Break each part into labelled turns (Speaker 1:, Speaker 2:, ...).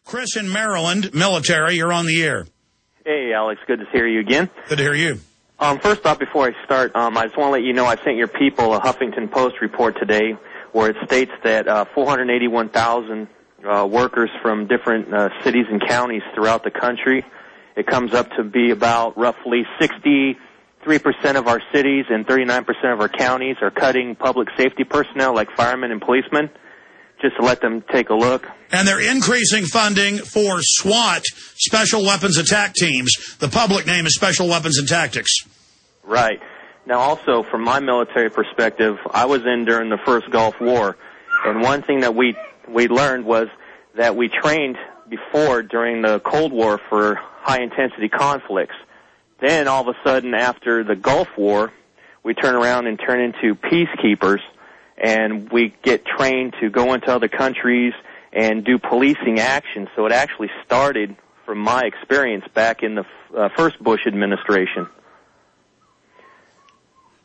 Speaker 1: Chris in Maryland, military, you're on the air.
Speaker 2: Hey, Alex, good to hear you again.
Speaker 1: Good to hear you.
Speaker 2: First off, before I start, I just want to let you know I sent your people a Huffington Post report today where it states that 481,000 workers from different cities and counties throughout the country. It comes up to be about roughly 63% of our cities and 39% of our counties are cutting public safety personnel like firemen and policemen, just to let them take a look.
Speaker 1: And they're increasing funding for SWAT, Special Weapons Attack Teams. The public name is Special Weapons and Tactics.
Speaker 2: Right. Now, also, from my military perspective, I was in during the first Gulf War, and one thing that we learned was that we trained before during the Cold War for high-intensity conflicts. Then, all of a sudden, after the Gulf War, we turn around and turn into peacekeepers, and we get trained to go into other countries and do policing action. So it actually started, from my experience, back in the first Bush administration.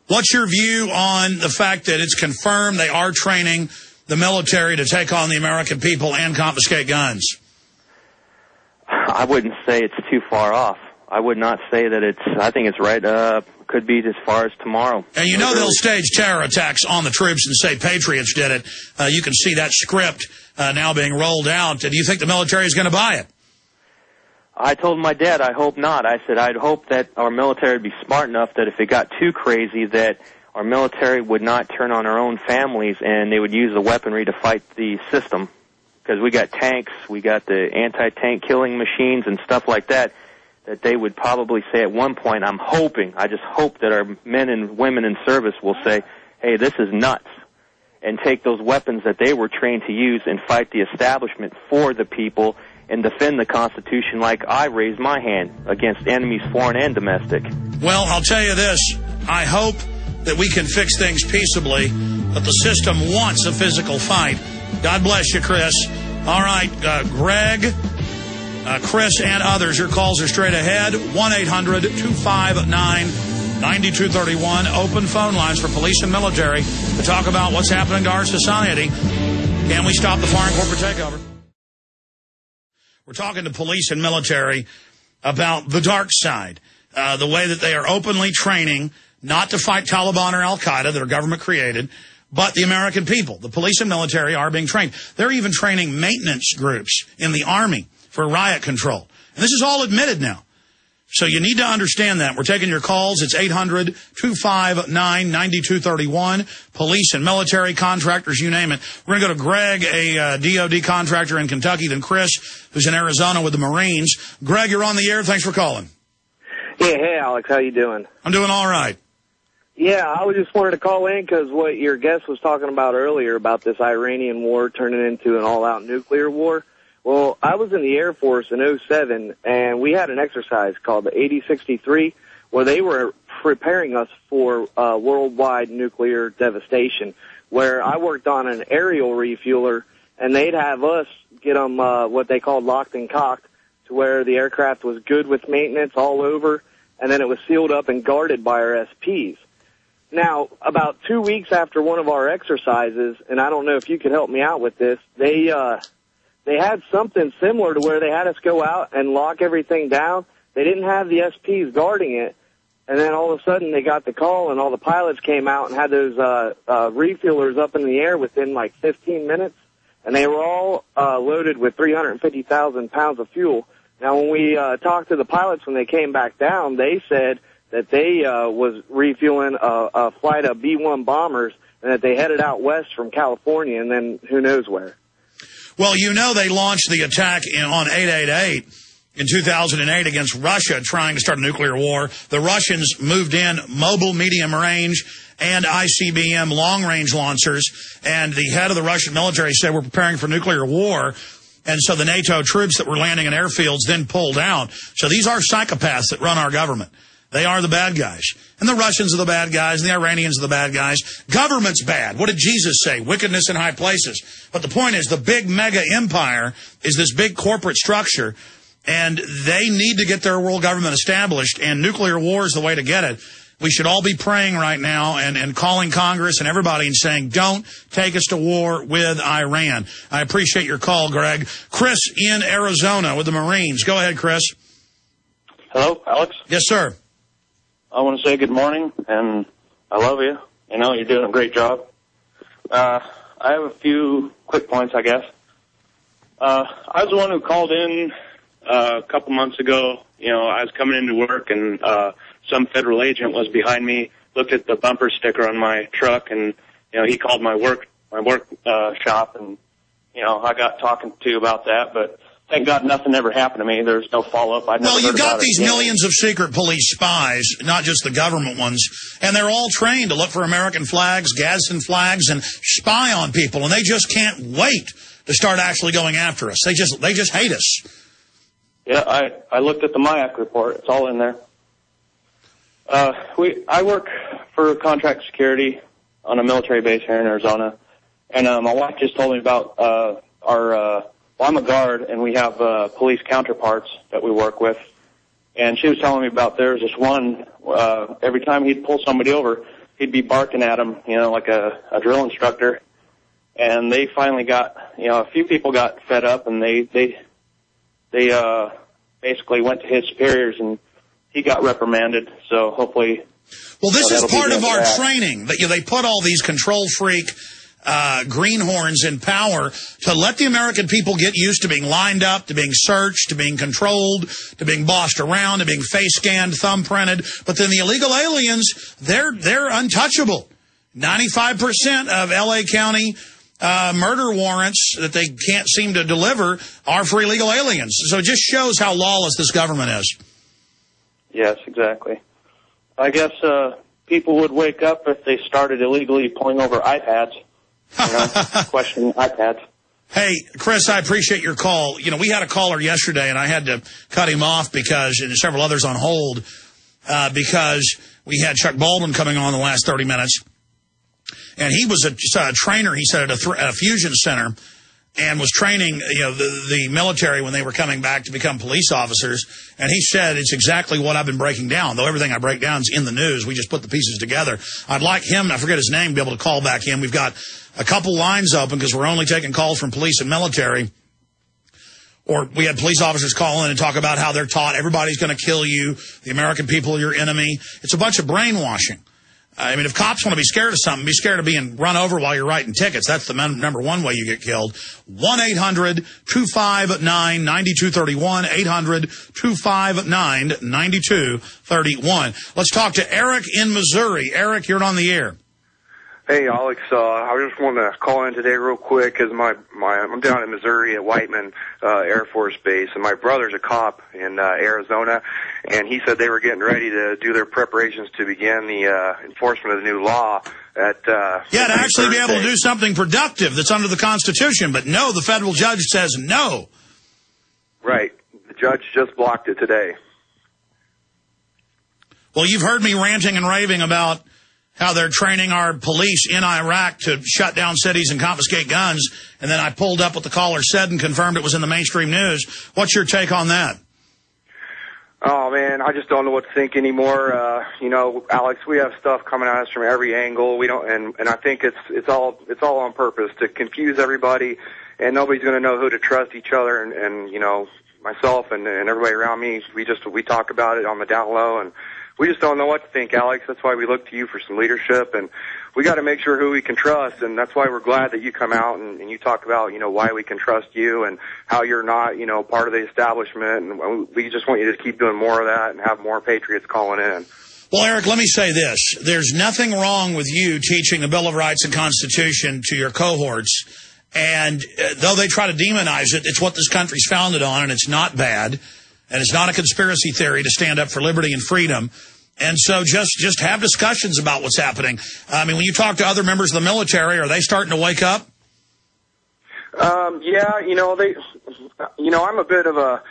Speaker 1: What's your view on the fact that it's confirmed they are training the military to take on the American people and confiscate guns?
Speaker 2: I wouldn't say it's too far off. I would not say that I think it's right. Could be as far as tomorrow.
Speaker 1: And you know they'll stage terror attacks on the troops and say Patriots did it. You can see that script now being rolled out. Do you think the military is going to buy it?
Speaker 2: I told my dad I hope not. I said I'd hope that our military would be smart enough that if it got too crazy that our military would not turn on our own families and they would use the weaponry to fight the system. Because we got tanks, we got the anti-tank killing machines and stuff like that they would probably say at one point, I just hope that our men and women in service will say, hey, this is nuts, and take those weapons that they were trained to use and fight the establishment for the people and defend the Constitution like I raised my hand against enemies foreign and domestic.
Speaker 1: Well, I'll tell you this. I hope that we can fix things peaceably, but the system wants a physical fight. God bless you, Chris. All right, Greg, Chris, and others, your calls are straight ahead. 1-800-259-9231. Open phone lines for police and military to talk about what's happening to our society. Can we stop the foreign corporate takeover? We're talking to police and military about the dark side, the way that they are openly training not to fight Taliban or Al-Qaeda that are government created, but the American people. The police and military are being trained. They're even training maintenance groups in the Army for riot control. And this is all admitted now. So you need to understand that. We're taking your calls. It's 800-259-9231. Police and military contractors, you name it. We're going to go to Greg, a DOD contractor in Kentucky, then Chris, who's in Arizona with the Marines. Greg, you're on the air. Thanks for calling.
Speaker 3: Yeah, hey, Alex. How you doing?
Speaker 1: I'm doing all right.
Speaker 3: Yeah, I just wanted to call in because what your guest was talking about earlier about this Iranian war turning into an all-out nuclear war. Well, I was in the Air Force in 2007, and we had an exercise called the 8063 where they were preparing us for worldwide nuclear devastation, where I worked on an aerial refueler, and they'd have us get them what they called locked and cocked to where the aircraft was good with maintenance all over, and then it was sealed up and guarded by our SPs. Now, about 2 weeks after one of our exercises, and I don't know if you could help me out with this, they had something similar to where they had us go out and lock everything down. They didn't have the SPs guarding it, and then all of a sudden they got the call, and all the pilots came out and had those refuelers up in the air within like 15 minutes, and they were all loaded with 350,000 pounds of fuel. Now, when we talked to the pilots when they came back down, they said that they was refueling a flight of B-1 bombers and that they headed out west from California and then who knows where.
Speaker 1: Well, you know they launched the attack on 888 in 2008 against Russia trying to start a nuclear war. The Russians moved in mobile medium range and ICBM long-range launchers, and the head of the Russian military said we're preparing for nuclear war. And so the NATO troops that were landing in airfields then pulled out. So these are psychopaths that run our government. They are the bad guys. And the Russians are the bad guys, and the Iranians are the bad guys. Government's bad. What did Jesus say? Wickedness in high places. But the point is, the big mega empire is this big corporate structure, and they need to get their world government established, and nuclear war is the way to get it. we should all be praying right now and calling Congress and everybody and saying, don't take us to war with Iran. I appreciate your call, Greg. Chris in Arizona with the Marines. Go ahead, Chris.
Speaker 4: Hello, Alex?
Speaker 1: Yes, sir.
Speaker 4: I want to say good morning, and I love you. You know, you're doing a great job. I have a few quick points, I guess. I was the one who called in a couple months ago. You know, I was coming into work, and some federal agent was behind me, looked at the bumper sticker on my truck, and, you know, he called my work shop, and, you know, I got talking to about that, but thank God nothing ever happened to me. There's no follow-up.
Speaker 1: Well, you've got these millions of secret police spies, not just the government ones, and they're all trained to look for American flags, Gadsden flags, and spy on people, and they just can't wait to start actually going after us. They just hate us.
Speaker 4: Yeah, I looked at the MIAC report. It's all in there. I work for contract security on a military base here in Arizona, and my wife just told me about well, I'm a guard, and we have police counterparts that we work with, and she was telling me about there's this one, every time he'd pull somebody over, he'd be barking at him, you know, like a drill instructor, and they finally got, you know, a few people got fed up, and they basically went to his superiors, and he got reprimanded, so hopefully...
Speaker 1: Well, this is part of our training. They put all these control freak greenhorns in power to let the American people get used to being lined up, to being searched, to being controlled, to being bossed around, to being face scanned, thumbprinted. But then the illegal aliens, they're untouchable. 95% of L.A. County murder warrants that they can't seem to deliver are for illegal aliens. So it just shows how lawless this government is.
Speaker 4: Yes, exactly. I guess people would wake up if they started illegally pulling over iPads. You know, questioning iPads.
Speaker 1: Hey, Chris, I appreciate your call. You know, we had a caller yesterday, and I had to cut him off because, and several others on hold, because we had Chuck Baldwin coming on the last 30 minutes. And he was a trainer, he said, at a fusion center, and was training, you know, the military when they were coming back to become police officers. And he said it's exactly what I've been breaking down. Though everything I break down is in the news, we just put the pieces together. I'd like him, I forget his name, to be able to call back in. We've got a couple lines open because we're only taking calls from police and military. Or we had police officers call in and talk about how they're taught everybody's going to kill you, the American people are your enemy. It's a bunch of brainwashing. I mean, if cops want to be scared of something, be scared of being run over while you're writing tickets. That's the number one way you get killed. 1-800-259-9231, 800-259-9231. Let's talk to Eric in Missouri. Eric, you're on the air.
Speaker 5: Hey, Alex, I just wanted to call in today real quick because I'm down in Missouri at Whiteman Air Force Base, and my brother's a cop in Arizona, and he said they were getting ready to do their preparations to begin the enforcement of the new law at
Speaker 1: to actually be able to do something productive that's under the Constitution, but no, the federal judge says no.
Speaker 5: Right. The judge just blocked it today.
Speaker 1: Well, you've heard me ranting and raving about how they're training our police in Iraq to shut down cities and confiscate guns, and then I pulled up what the caller said and confirmed it was in the mainstream news. What's your take on that?
Speaker 5: Oh, man, I just don't know what to think anymore. You know, Alex, we have stuff coming at us from every angle. We don't, and I think it's all on purpose to confuse everybody, and nobody's going to know who to trust each other. And you know, myself and everybody around me, we talk about it on the down low, and we just don't know what to think, Alex. That's why we look to you for some leadership, and we got to make sure who we can trust, and that's why we're glad that you come out and you talk about, you know, why we can trust you and how you're not, you know, part of the establishment, and we just want you to keep doing more of that and have more patriots calling in.
Speaker 1: Well, Eric, let me say this. There's nothing wrong with you teaching the Bill of Rights and Constitution to your cohorts, and though they try to demonize it, it's what this country's founded on, and it's not bad. And it's not a conspiracy theory to stand up for liberty and freedom. And so just have discussions about what's happening. I mean, when you talk to other members of the military, are they starting to wake up?
Speaker 5: Yeah, you know, I'm a bit of a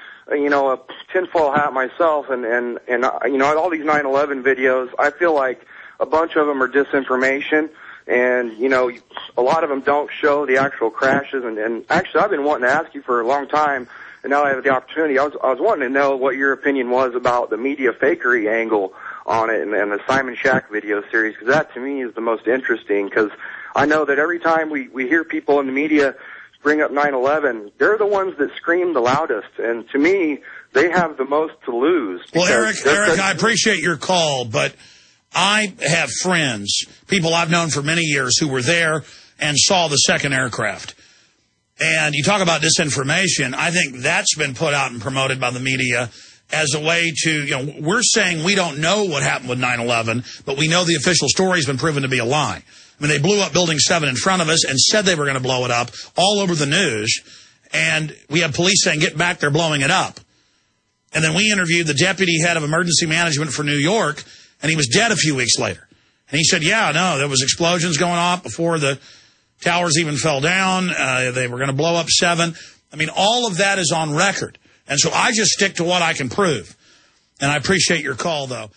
Speaker 5: tinfoil hat myself, and you know, all these 9/11 videos, I feel like a bunch of them are disinformation. And, you know, a lot of them don't show the actual crashes. And actually, I've been wanting to ask you for a long time, and now I have the opportunity. I was wanting to know what your opinion was about the media fakery angle on it and the Simon Shack video series, because that to me is the most interesting, because I know that every time we hear people in the media bring up 9/11, they're the ones that scream the loudest, and to me, they have the most to lose.
Speaker 1: Well, Eric, I appreciate your call, but I have friends, people I've known for many years, who were there and saw the second aircraft. And you talk about disinformation. I think that's been put out and promoted by the media as a way to, you know, we're saying we don't know what happened with 9/11, but we know the official story has been proven to be a lie. I mean, they blew up Building 7 in front of us and said they were going to blow it up all over the news. And we have police saying, get back, they're blowing it up. And then we interviewed the deputy head of emergency management for New York, and he was dead a few weeks later. And he said, yeah, no, there was explosions going off before the towers even fell down. They were going to blow up 7. I mean, all of that is on record. And so I just stick to what I can prove. And I appreciate your call, though.